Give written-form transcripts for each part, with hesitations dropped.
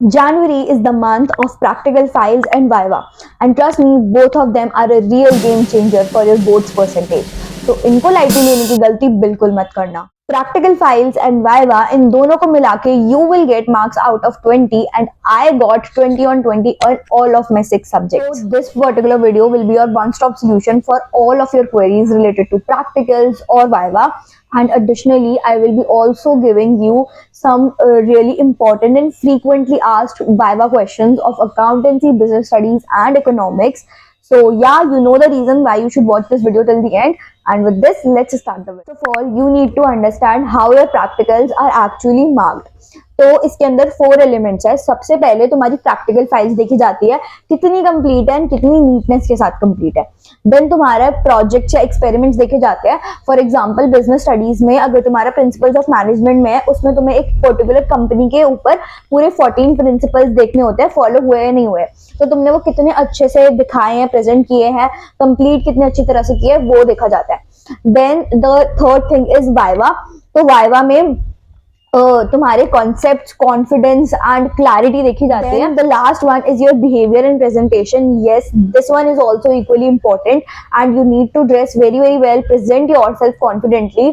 January is the month of practical files and Viva, and trust me, both of them are a real game changer for your boards percentage. तो इनको lightly लेने की गलती बिल्कुल मत करना. Practical files and Viva इन दोनों को मिला के you will get marks out of 20 and I got 20 on 20 on all of my 6 subjects. So this particular video will be your one-stop solution for all of your queries related to practicals or Viva. And additionally, I will be also giving you some really important and frequently asked Viva questions of accountancy, business studies, and economics. So yeah, you know the reason why you should watch this video till the end. And with this, let's start the video. First of all, you need to understand how your practicals are actually marked. तो इसके अंदर 4 elements है. सबसे पहले तुम्हारी practical files देखी जाती है, कितनी कंप्लीट है एंड कितनी नीटनेस के साथ कंप्लीट है. देन तुम्हारा प्रोजेक्ट्स या एक्सपेरिमेंट्स देखे जाते हैं. फॉर एग्जांपल बिजनेस स्टडीज में अगर तुम्हारा प्रिंसिपल्स ऑफ मैनेजमेंट में है, उसमें तुम्हें एक पर्टिकुलर कंपनी के ऊपर पूरे 14 प्रिंसिपल्स देखने होते हैं, फॉलो हुए या नहीं हुए. तो तुमने वो कितने अच्छे से दिखाए हैं, प्रेजेंट किए हैं, कंप्लीट कितने अच्छी तरह से किए, वो देखा जाता है. Then the third thing is viva. तो वाइवा में तुम्हारे कॉन्सेप्ट्स, कॉन्फिडेंस एंड क्लैरिटी देखी जाती है. The last one is your behaviour and presentation. Yes, this one is also equally important and you need to dress very very well, present yourself confidently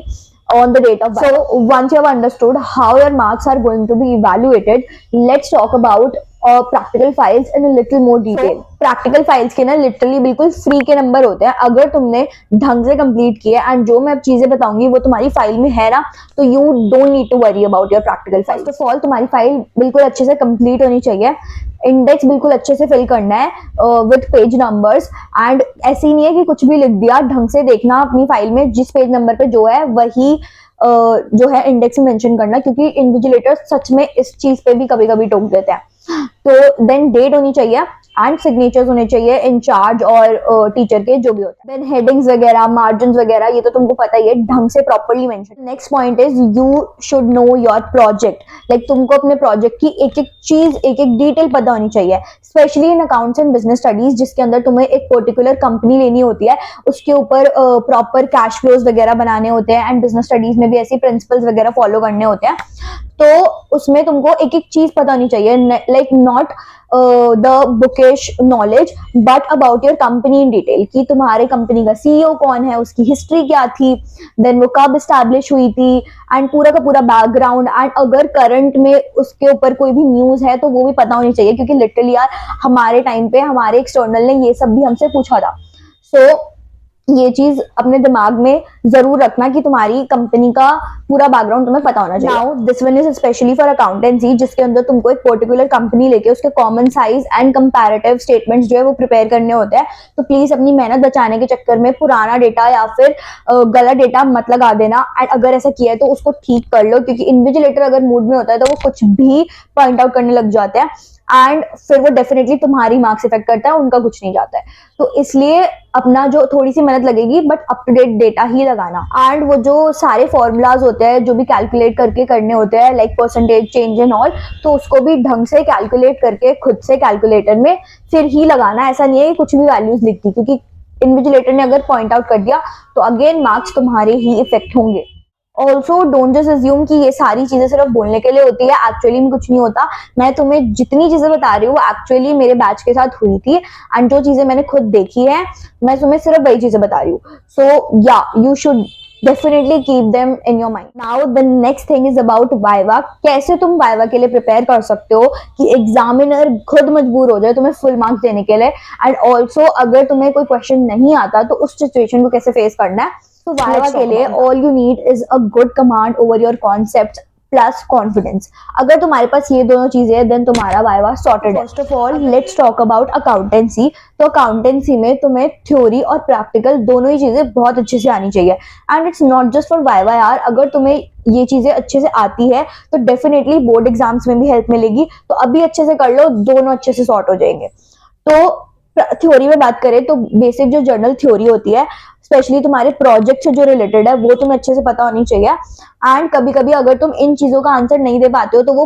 on the date of. So once you have understood how your marks are going to be evaluated, let's talk about practical files in a little more detail. Practical files के ना literally बिल्कुल free के number होते हैं अगर तुमने ढंग से कंप्लीट किया. एंड जो मैं अब चीजें बताऊंगी वो तुम्हारी फाइल में है ना, तो you don't need to worry about your practical file. First of all तुम्हारी फाइल बिल्कुल अच्छे से कंप्लीट होनी चाहिए. इंडेक्स बिल्कुल अच्छे से फिल करना है विद पेज नंबर्स. एंड ऐसे ही नहीं है कि कुछ भी लिख दिया. ढंग से देखना अपनी फाइल में जिस पेज नंबर पे जो है वही जो है इंडेक्स में मेंशन करना, क्योंकि इन्विजिलेटर सच में इस चीज पे भी कभी कभी टोक देते हैं. तो देन डेट होनी चाहिए एंड सिग्नेचर्स होने चाहिए इंचार्ज और टीचर के, जो भी होता है. देन हेडिंग्स वगैरह, मार्जिन्स वगैरह, ये तो तुमको पता ही है, ढंग से properly mention. Next point is you should know your project. Like तुमको अपने प्रोजेक्ट की एक एक चीज, एक एक डिटेल पता होनी चाहिए, specially in accounts and business studies, जिसके अंदर तुम्हें एक पर्टिकुलर कंपनी लेनी होती है, उसके ऊपर प्रॉपर कैश फ्लोज वगैरह बनाने होते हैं. एंड बिजनेस स्टडीज में भी ऐसे प्रिंसिपल्स वगैरह फॉलो करने होते हैं. तो उसमें तुमको एक एक चीज पता होनी चाहिए, like not the bookish knowledge but about your company in detail, कि तुम्हारे कंपनी का सीईओ कौन है, उसकी हिस्ट्री क्या थी, देन वो कब स्टैब्लिश हुई थी, एंड पूरा का पूरा बैकग्राउंड. एंड अगर करंट में उसके ऊपर कोई भी न्यूज है तो वो भी पता होनी चाहिए, क्योंकि लिटरली यार हमारे टाइम पे हमारे एक्सटर्नल ने ये सब भी हमसे पूछा था. सो ये चीज अपने दिमाग में जरूर रखना कि तुम्हारी कंपनी का पूरा बैकग्राउंड तुम्हें पता होना चाहिए. Now this one is specially for accountancy, जिसके अंदर तुमको एक पर्टिकुलर कंपनी लेके उसके common size and comparative statements जो है वो प्रिपेयर करने होते हैं. तो प्लीज अपनी मेहनत बचाने के चक्कर में पुराना डेटा या फिर गलत डेटा मत लगा देना. एंड अगर ऐसा किया है तो उसको ठीक कर लो, क्योंकि इन्विजिलेटर अगर मूड में होता है तो वो कुछ भी पॉइंट आउट करने लग जाते हैं एंड फिर वो डेफिनेटली तुम्हारी मार्क्स इफेक्ट करता है, उनका कुछ नहीं जाता है. तो इसलिए अपना जो थोड़ी सी मेहनत लगेगी but up to date data ही लगाना. एंड वो जो सारे फॉर्मूलाज होते हैं जो भी कैलकुलेट करके करने होते हैं, like percentage change and all, तो उसको भी ढंग से कैलकुलेट करके खुद से कैलकुलेटर में फिर ही लगाना. ऐसा नहीं है कि कुछ भी वैल्यूज लिख दी, क्योंकि इन्विजिलेटर ने अगर पॉइंट आउट कर दिया तो अगेन मार्क्स तुम्हारे ही इफेक्ट होंगे. ऑल्सो डोंट जस्ट अज्यूम कि ये सारी चीजें सिर्फ बोलने के लिए होती है, एक्चुअली में कुछ नहीं होता. मैं तुम्हें जितनी चीजें बता रही हूँ एक्चुअली मेरे बैच के साथ हुई थी, एंड जो चीजें मैंने खुद देखी है मैं तुम्हें सिर्फ वही चीजें बता रही हूँ. सो या you should definitely keep them in your mind. Now the next thing is about Viva. कैसे तुम Viva के लिए प्रिपेयर कर सकते हो कि एग्जामिनर खुद मजबूर हो जाए तुम्हें फुल मार्क्स देने के लिए. एंड ऑल्सो अगर तुम्हें कोई क्वेश्चन नहीं आता तो उस सिचुएशन को कैसे फेस करना है. तो Viva के लिए all you need is a good command over your concept plus confidence. अगर तुम्हारे पास ये दोनों चीजें हैं देन तुम्हारा वाइवा सॉर्टेड है. First of all let's talk about accountancy. तो अकाउंटेंसी में तुम्हें थ्योरी और प्रैक्टिकल दोनों ही चीजें बहुत अच्छे से आनी चाहिए. And it's not just for viva यार, अगर तुम्हें ये चीजें अच्छे से आती है तो डेफिनेटली बोर्ड एग्जाम्स में भी हेल्प मिलेगी. तो अभी अच्छे से कर लो, दोनों अच्छे से सॉर्ट हो जाएंगे. तो थ्योरी में बात करें तो बेसिक जो जर्नल थ्योरी होती है, स्पेशली तुम्हारे प्रोजेक्ट से जो रिलेटेड है, वो तुम्हें अच्छे से पता होनी चाहिए. एंड कभी कभी अगर तुम इन चीजों का आंसर नहीं दे पाते हो तो वो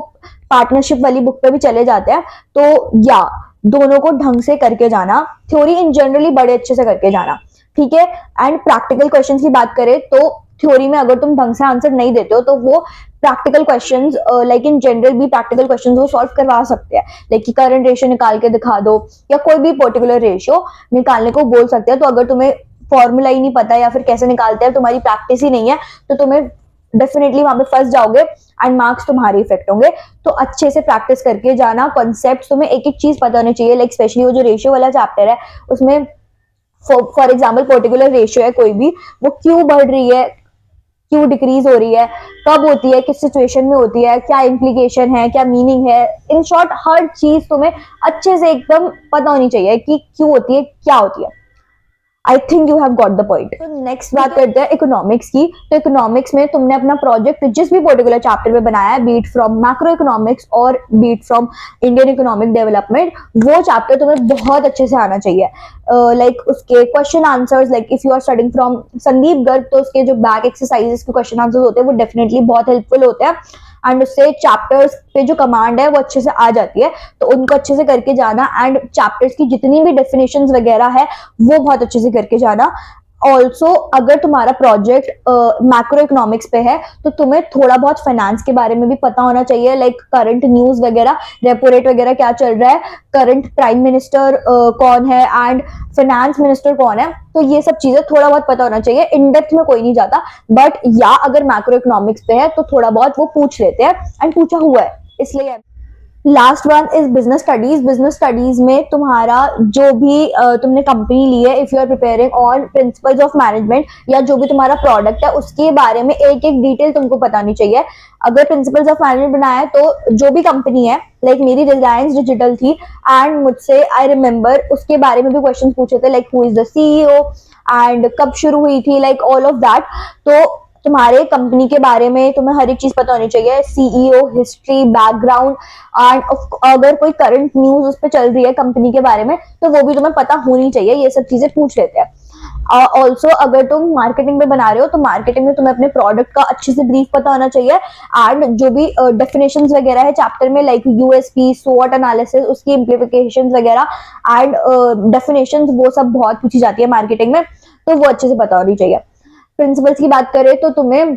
पार्टनरशिप वाली बुक पे भी चले जाते हैं. तो या दोनों को ढंग से करके जाना, थ्योरी इन जनरली बड़े अच्छे से करके जाना, ठीक है. एंड प्रैक्टिकल क्वेश्चन की बात करें तो थ्योरी में अगर तुम ढंग से आंसर नहीं देते हो तो वो practical questions like in general भी प्रैक्टिकल क्वेश्चंस वो सॉल्व करवा सकते हैं, लाइक कि करंट रेशियो निकाल के दिखा दो या कोई भी पर्टिकुलर रेशियो निकालने को बोल सकते हैं। तो अगर तुम्हें फॉर्मूला ही नहीं पता या फिर कैसे निकालते हैं, तुम्हारी प्रैक्टिस ही नहीं है, तो तुम्हें डेफिनेटली वहां पे फंस जाओगे एंड मार्क्स तुम्हारे इफेक्ट होंगे। तो अच्छे से प्रैक्टिस करके जाना, कॉन्सेप्ट तुम्हें एक एक चीज पता होनी चाहिए, लाइक स्पेशली वो जो रेशियो वाला चैप्टर है उसमें फॉर एग्जाम्पल पर्टिकुलर रेशियो है कोई भी, वो क्यों बढ़ रही है, क्यों डिक्रीज हो रही है, कब होती है, किस सिचुएशन में होती है, क्या इम्प्लीकेशन है, क्या मीनिंग है, इन शॉर्ट हर चीज तुम्हें अच्छे से एकदम पता होनी चाहिए कि क्यों होती है, क्या होती है। I think you have got the point. तो नेक्स्ट बात करते हैं इकोनॉमिक्स की। तो इकोनॉमिक्स में तुमने अपना प्रोजेक्ट जिस भी पर्टिकुलर चैप्टर में बनाया है, बीट फ्रॉम मैक्रो इकोनॉमिक्स और bit from Indian economic development, वो चैप्टर तुम्हें बहुत अच्छे से आना चाहिए। लाइक उसके question answers, like if you are studying from Sandeep Garg, तो उसके जो बैक एक्सरसाइजेस के क्वेश्चन आंसर्स होते हैं वो डेफिनेटली बहुत हेल्पफुल होते हैं एंड उससे चैप्टर्स पे जो कमांड है वो अच्छे से आ जाती है। तो उनको अच्छे से करके जाना एंड चैप्टर्स की जितनी भी डेफिनेशंस वगैरह है वो बहुत अच्छे से करके जाना। ऑल्सो अगर तुम्हारा प्रोजेक्ट मैक्रो इकोनॉमिक्स पे है तो तुम्हें थोड़ा बहुत फाइनेंस के बारे में भी पता होना चाहिए, लाइक करंट न्यूज वगैरह, रेपो रेट वगैरह क्या चल रहा है, करंट प्राइम मिनिस्टर कौन है एंड फाइनेंस मिनिस्टर कौन है। तो ये सब चीजें थोड़ा बहुत पता होना चाहिए। इन डेप्थ में कोई नहीं जाता, बट या अगर मैक्रो इकोनॉमिक्स पे है तो थोड़ा बहुत वो पूछ लेते हैं एंड पूछा हुआ है इसलिए। Last one is business studies. Business studies में तुम्हारा जो भी तुमने कंपनी ली है, if you are preparing on principles of management, या जो भी तुम्हारा प्रोडक्ट है उसके बारे में एक एक डिटेल तुमको बतानी चाहिए। अगर प्रिंसिपल्स ऑफ मैनेजमेंट बनाया है तो जो भी कंपनी है, लाइक मेरी रिलायंस डिजिटल थी एंड मुझसे आई रिमेम्बर उसके बारे में भी क्वेश्चन पूछे थे, like who is the CEO and कब शुरू हुई थी, लाइक ऑल ऑफ दैट। तो तुम्हारे कंपनी के बारे में तुम्हें हर एक चीज पता होनी चाहिए, सीईओ, हिस्ट्री, बैकग्राउंड एंड अगर कोई करंट न्यूज उस पर चल रही है कंपनी के बारे में तो वो भी तुम्हें पता होनी चाहिए। ये सब चीजें पूछ लेते हैं। ऑल्सो अगर तुम मार्केटिंग में बना रहे हो तो मार्केटिंग में तुम्हें अपने प्रोडक्ट का अच्छे से ब्रीफ पता होना चाहिए एंड जो भी डेफिनेशंस वगैरह है चैप्टर में, लाइक यूएसपी, स्वॉट एनालिसिस, उसकी इम्प्लीकेशंस वगैरह एंड डेफिनेशंस, वो सब बहुत पूछी जाती है मार्केटिंग में, तो वो अच्छे से पता होनी चाहिए। प्रिंसिपल्स की बात करें तो तुम्हें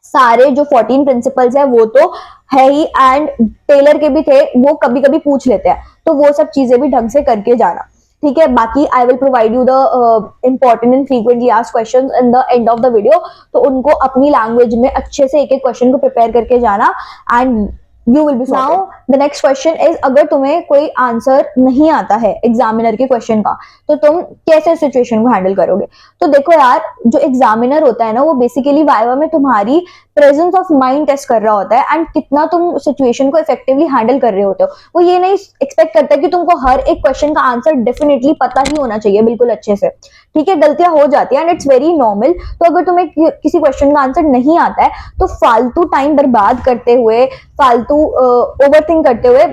सारे जो 14 प्रिंसिपल्स है वो तो है ही एंड टेलर के भी थे, वो कभी कभी पूछ लेते हैं, तो वो सब चीजें भी ढंग से करके जाना, ठीक है। बाकी I will provide you the important and frequently asked questions in the end of the video. तो उनको अपनी लैंग्वेज में अच्छे से एक एक क्वेश्चन को प्रिपेयर करके जाना and you will be sorted. Now the next question is, अगर तुम्हें कोई आंसर नहीं आता है एग्जामिनर के क्वेश्चन का तो तुम कैसे सिचुएशन को हैंडल करोगे। तो देखो यार, जो एग्जामिनर होता है ना वो बेसिकली वाइवा में तुम्हारी प्रेजेंस ऑफ माइंड टेस्ट कर रहा होता है एंड कितना तुम सिचुएशन को इफेक्टिवली हैंडल कर रहे होते हो। वो ये नहीं एक्सपेक्ट करता कि तुमको हर एक क्वेश्चन का आंसर डेफिनेटली पता ही होना चाहिए बिल्कुल अच्छे से, ठीक है। गलतियां हो जाती है एंड इट्स वेरी नॉर्मल। तो अगर तुम्हें किसी क्वेश्चन का आंसर नहीं आता है तो फालतू टाइम बर्बाद करते हुए, फालतू ओवरथिंक करते हुए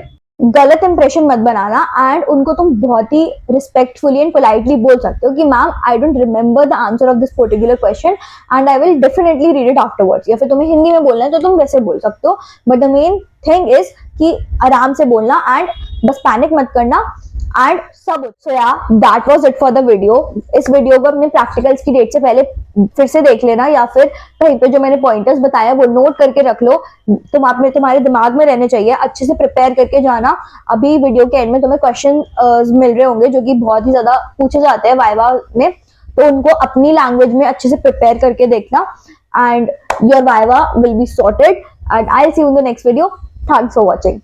गलत इंप्रेशन मत बनाना एंड उनको तुम बहुत ही रिस्पेक्टफुली एंड पोलाइटली बोल सकते हो कि ma'am I don't remember the answer of this particular question and I will definitely read it afterwards. या फिर तुम्हें हिंदी में बोलना है तो तुम वैसे बोल सकते हो, but the main thing is कि आराम से बोलना एंड बस पैनिक मत करना एंड सब। सो या that was it for the video. इस वीडियो को अपने प्रैक्टिकल्स की डेट से पहले फिर से देख लेना या फिर कहीं पे जो मैंने पॉइंटर्स बताया वो नोट करके रख लो, तुम्हारे दिमाग में रहने चाहिए, अच्छे से प्रिपेयर करके जाना। अभी वीडियो के एंड में तुम्हें क्वेश्चन मिल रहे होंगे जो कि बहुत ही ज्यादा पूछे जाते हैं वाइवा में, तो उनको अपनी लैंग्वेज में अच्छे से प्रिपेयर करके देखना and your viva will be sorted and I will see you in the next video. Thanks for watching.